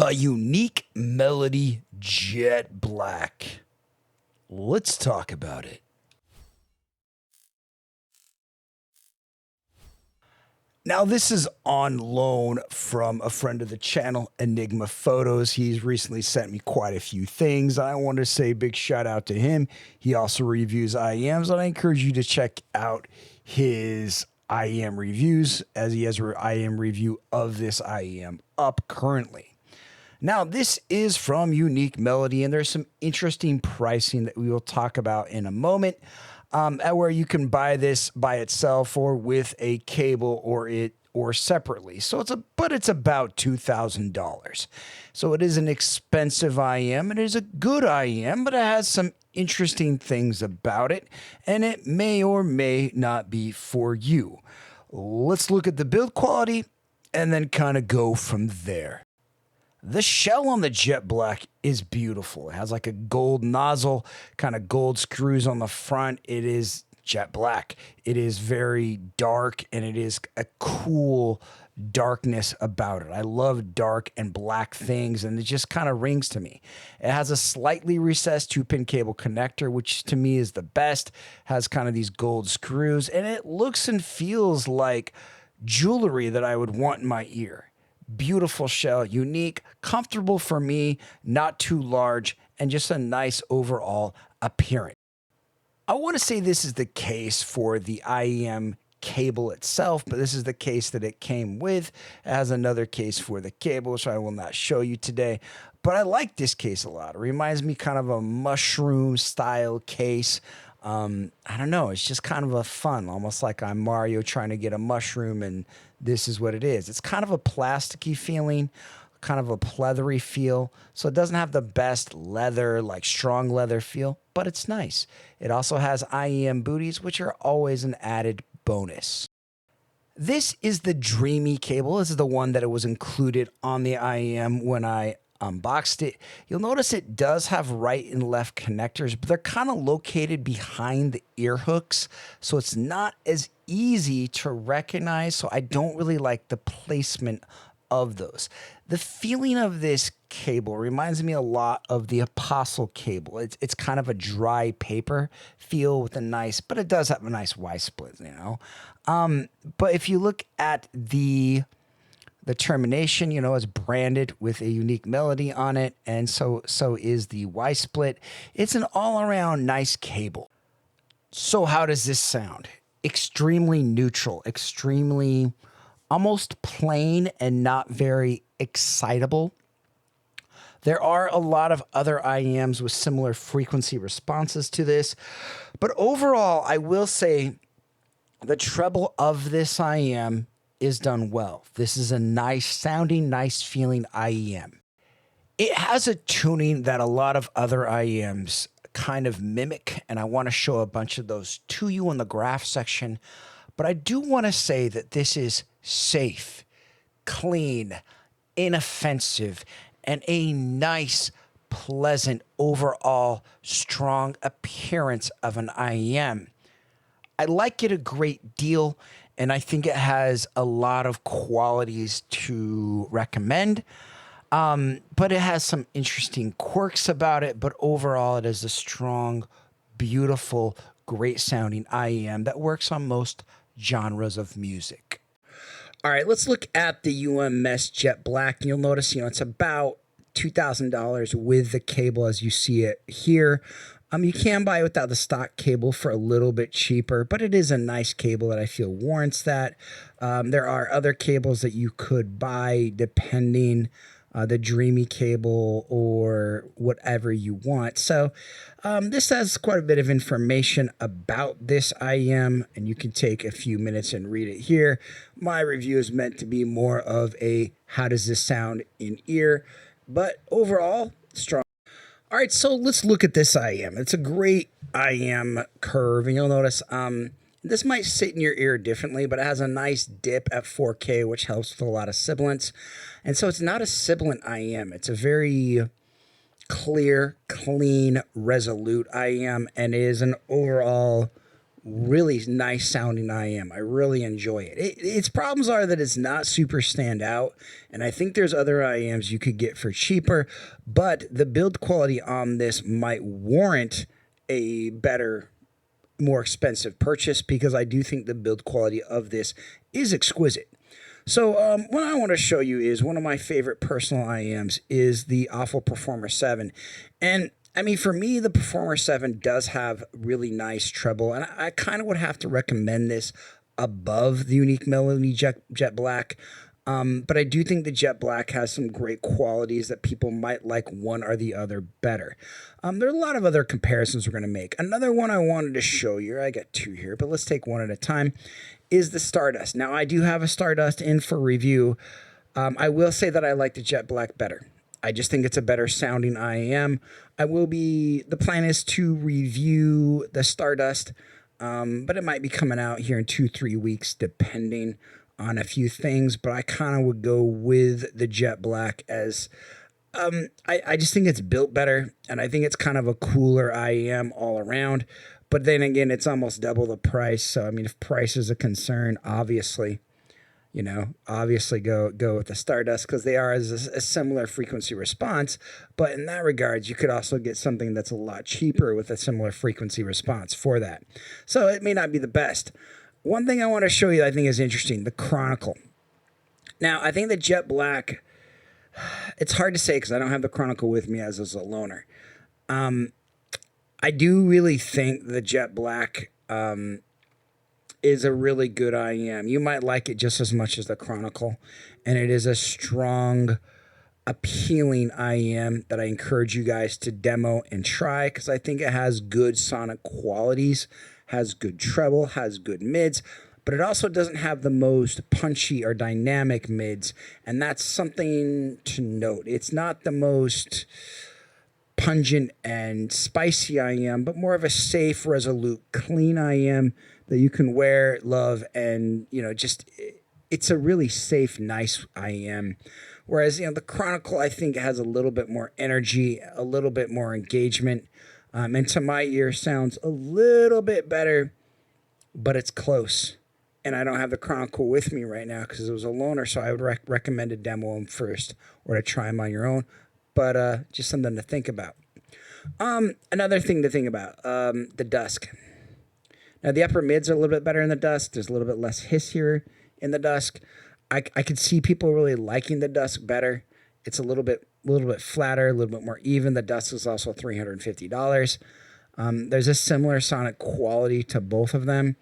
a unique melody jet black. Let's talk about it. Now, this is on loan from a friend of the channel, Enigma Photos. He's recently sent me quite a few things. I want to say a big shout out to him. He also reviews IEMs, and I encourage you to check out his IEM reviews, as he has an IEM review of this IEM up currently. Now, this is from Unique Melody, and there's some interesting pricing that we will talk about in a moment, at where you can buy this by itself or with a cable or separately. So it's about $2,000. So it is an expensive IEM. It is a good IEM, but it has some interesting things about it, and it may or may not be for you. Let's look at the build quality and then kind of go from there. The shell on the Jet Black is beautiful. It has like a gold nozzle, kind of gold screws on the front. It is jet black. It is very dark, and it is a cool darkness about it. I love dark and black things, and it just kind of rings to me. It has a slightly recessed 2-pin cable connector, which to me is the best. Has kind of these gold screws, and it looks and feels like jewelry that I would want in my ear. Beautiful shell, unique, comfortable for me, not too large, and just a nice overall appearance. I want to say this is the case for the IEM cable itself, but this is the case that it came with. It has another case for the cable, which I will not show you today, but I like this case a lot. It reminds me kind of a mushroom style case. I don't know, it's just kind of a fun, almost like I'm Mario trying to get a mushroom, and this is what it is. It's kind of a plasticky feeling, kind of a pleathery feel. So it doesn't have the best leather, like strong leather feel, but it's nice. It also has IEM booties, which are always an added bonus. This is the Dreamy cable. This is the one that it was included on the IEM when I unboxed it. You'll notice it does have right and left connectors, but they're kind of located behind the ear hooks, so it's not as easy to recognize. So I don't really like the placement of those. The feeling of this cable reminds me a lot of the Apostle cable. It's kind of a dry paper feel with a nice, but it does have a nice Y split, you know. But if you look at the termination, you know, is branded with a Unique Melody on it, and so is the Y split. It's an all-around nice cable. So how does this sound? Extremely neutral, extremely almost plain and not very excitable. There are a lot of other IEMs with similar frequency responses to this, but overall, I will say the treble of this IEM is done well. This is a nice sounding, nice feeling IEM. It has a tuning that a lot of other IEMs kind of mimic, and I want to show a bunch of those to you in the graph section. But I do want to say that this is safe, clean, inoffensive, and a nice, pleasant, overall strong appearance of an IEM. I like it a great deal, and I think it has a lot of qualities to recommend. But it has some interesting quirks about it. But overall, it is a strong, beautiful, great sounding IEM that works on most genres of music. All right, let's look at the Mest Jet Black. You'll notice, you know, it's about $2,000 with the cable as you see it here. You can buy it without the stock cable for a little bit cheaper, but it is a nice cable that I feel warrants that. There are other cables that you could buy depending the Dreamy cable or whatever you want. So this has quite a bit of information about this IEM, and you can take a few minutes and read it here. My review is meant to be more of a how does this sound in ear, but overall, strong. All right, so let's look at this IEM. It's a great IEM curve, and you'll notice this might sit in your ear differently, but it has a nice dip at 4K, which helps with a lot of sibilance. And so it's not a sibilant IEM. It's a very clear, clean, resolute IEM, and is an overall really nice sounding IM. I really enjoy it. Its problems are that it's not super stand out, and I think there's other IMs you could get for cheaper, but the build quality on this might warrant a better, more expensive purchase because I do think the build quality of this is exquisite. So what I want to show you is one of my favorite personal IMs is the Awful Performer 7. And I mean, for me, the Performer 7 does have really nice treble, and I kind of would have to recommend this above the Unique Melody Jet Black. But I do think the Jet Black has some great qualities that people might like one or the other better. There are a lot of other comparisons we're going to make. Another one I wanted to show you, I got two here, but let's take one at a time, is the Stardust. Now, I do have a Stardust in for review. I will say that I like the Jet Black better. I just think it's a better sounding IAM. The plan is to review the Stardust, but it might be coming out here in 2-3 weeks, depending on a few things. But I kind of would go with the Jet Black as I just think it's built better, and I think it's kind of a cooler IAM all around. But then again, it's almost double the price. So, I mean, if price is a concern, obviously go with the Stardust because they are as a similar frequency response. But in that regards, you could also get something that's a lot cheaper with a similar frequency response for that. So it may not be the best. One thing I want to show you I think is interesting, the Chronicle. Now, I think the Jet Black, it's hard to say because I don't have the Chronicle with me as a loaner. I do really think the Jet Black is a really good IM. You might like it just as much as the Chronicle, and it is a strong, appealing IM that I encourage you guys to demo and try because I think it has good sonic qualities, has good treble, has good mids, but it also doesn't have the most punchy or dynamic mids, and that's something to note. It's not the most pungent and spicy IM, but more of a safe, resolute, clean IM that you can wear, love, and it's a really safe, nice IM. Whereas the Chronicle, I think, has a little bit more energy, a little bit more engagement, and to my ear sounds a little bit better, but it's close. And I don't have the Chronicle with me right now because it was a loaner, so I would recommend to demo them first or to try them on your own. But just something to think about. Another thing to think about, the Dusk. Now, the upper mids are a little bit better in the Dusk. There's a little bit less hiss here in the Dusk. I could see people really liking the Dusk better. It's a little bit flatter, a little bit more even. The Dusk is also $350. There's a similar sonic quality to both of them.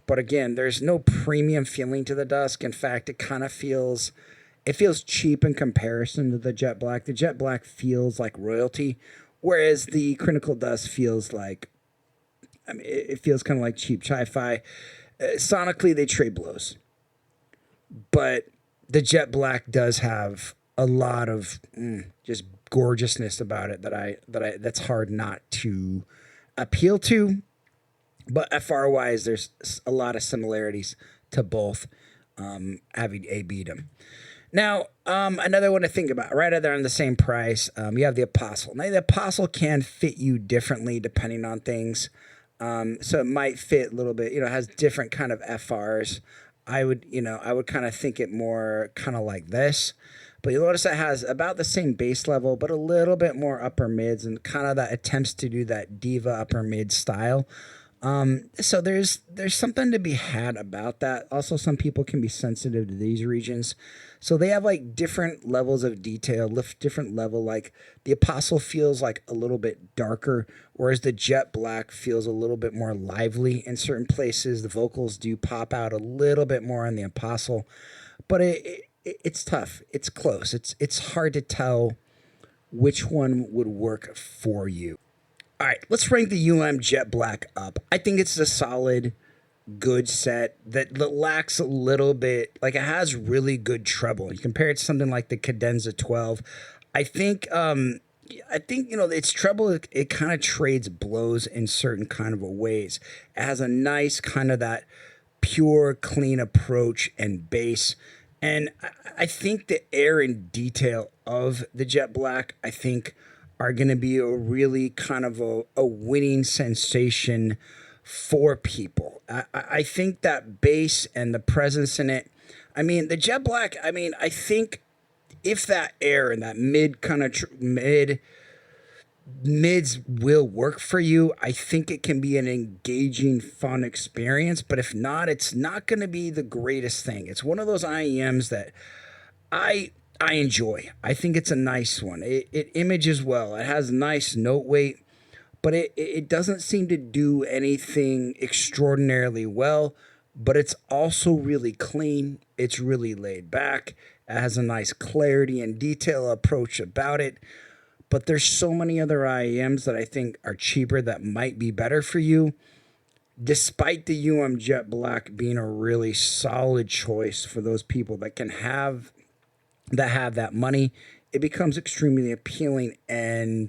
But again, there's no premium feeling to the Dusk. In fact, it kind of feels cheap in comparison to the Jet Black. The Jet Black feels like royalty, whereas the Chronicle Dusk feels like, it feels kind of like cheap hi-fi. Sonically, they trade blows, but the Jet Black does have a lot of just gorgeousness about it that's hard not to appeal to. But FR-wise, there's a lot of similarities to both, having beat them. Now, another one to think about, right there on the same price, you have the Apostle. Now, the Apostle can fit you differently depending on things. So it might fit a little bit, it has different kind of FRs. I would kind of think it more kind of like this. But you'll notice it has about the same bass level, but a little bit more upper mids and kind of that attempts to do that diva upper mid style. So there's something to be had about that. Also, some people can be sensitive to these regions. So they have like different levels of detail, different level. Like the Apostle feels like a little bit darker, whereas the Jet Black feels a little bit more lively in certain places. The vocals do pop out a little bit more on the Apostle, but it's tough. It's close. It's hard to tell which one would work for you. All right, let's rank the Jet Black up. I think it's a solid, good set that lacks a little bit, like it has really good treble. You compare it to something like the Cadenza 12. I think its treble, it kind of trades blows in certain kind of ways. It has a nice kind of that pure, clean approach and bass. And I think the air and detail of the Jet Black, I think, are going to be a really kind of a winning sensation for people. I think that bass and the presence in it. I mean, the Jet Black. I mean, I think if that air and that mid kind of mids will work for you, I think it can be an engaging, fun experience. But if not, it's not going to be the greatest thing. It's one of those IEMs that I I enjoy. I think it's a nice one. It images well. It has nice note weight, but it doesn't seem to do anything extraordinarily well. But it's also really clean. It's really laid back. It has a nice clarity and detail approach about it. But there's so many other IEMs that I think are cheaper that might be better for you. Despite the Jet Black being a really solid choice for those people that have that money, it becomes extremely appealing. And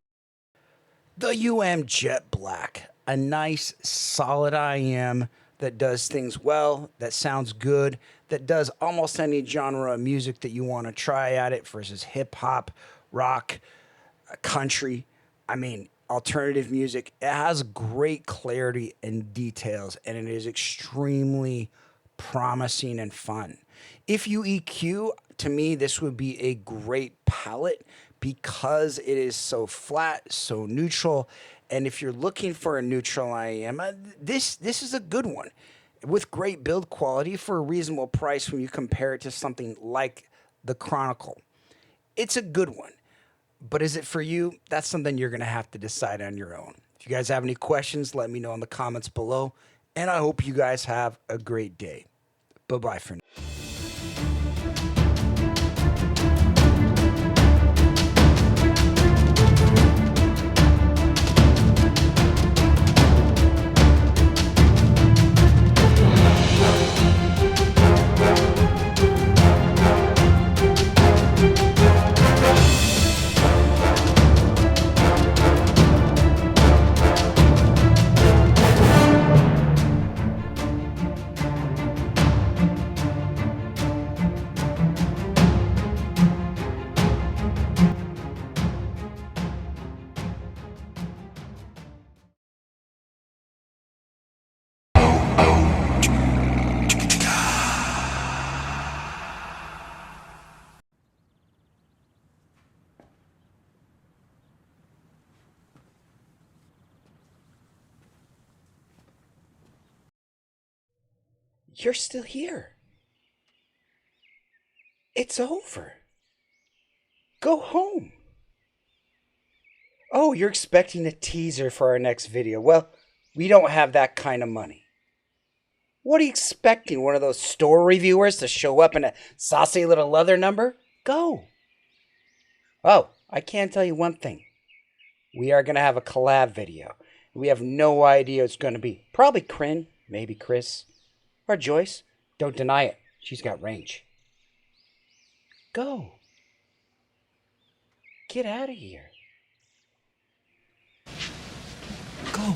the Jet Black, a nice solid IEM that does things well, that sounds good, that does almost any genre of music that you want to try at it versus hip hop, rock, country. I mean, alternative music. It has great clarity and details, and it is extremely promising and fun. If you EQ, to me, this would be a great palette because it is so flat, so neutral. And if you're looking for a neutral IEM, this is a good one with great build quality for a reasonable price when you compare it to something like the Chronicle. It's a good one. But is it for you? That's something you're going to have to decide on your own. If you guys have any questions, let me know in the comments below. And I hope you guys have a great day. Bye-bye for now. You're still here. It's over. Go home. Oh, you're expecting a teaser for our next video. Well, we don't have that kind of money. What are you expecting? One of those store reviewers to show up in a saucy little leather number? Go. Oh, I can tell you one thing. We are going to have a collab video. We have no idea what it's going to be. Probably Kryn, maybe Chris, or Joyce. Don't deny it. She's got range. Go. Get out of here. Go.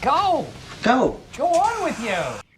Go! Go. Go on with you!